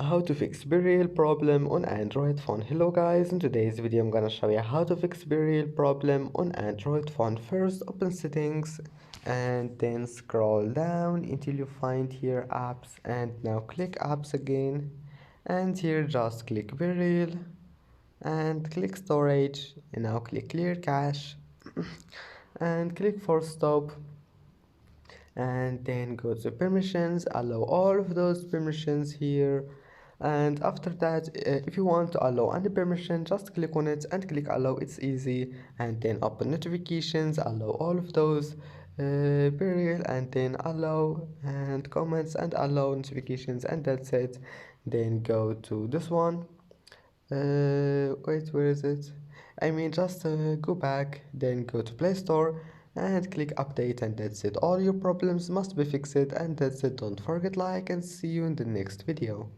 How to fix Bereal problem on Android phone. Hello guys, in today's video I'm gonna show you how to fix Bereal problem on Android phone. First open settings and then scroll down until you find here apps, and now click apps again, and here just click Bereal and click storage, and now click clear cache and click force stop, and then go to permissions, allow all of those permissions here. And after that, if you want to allow any permission, just click on it and click allow. It's easy. And then open notifications, allow all of those, burial, and then allow, and comments and allow notifications, and that's it. Then go to this one. Wait, where is it? I mean, just go back, then go to Play Store and click update, and that's it. All your problems must be fixed, and that's it. Don't forget like, and see you in the next video.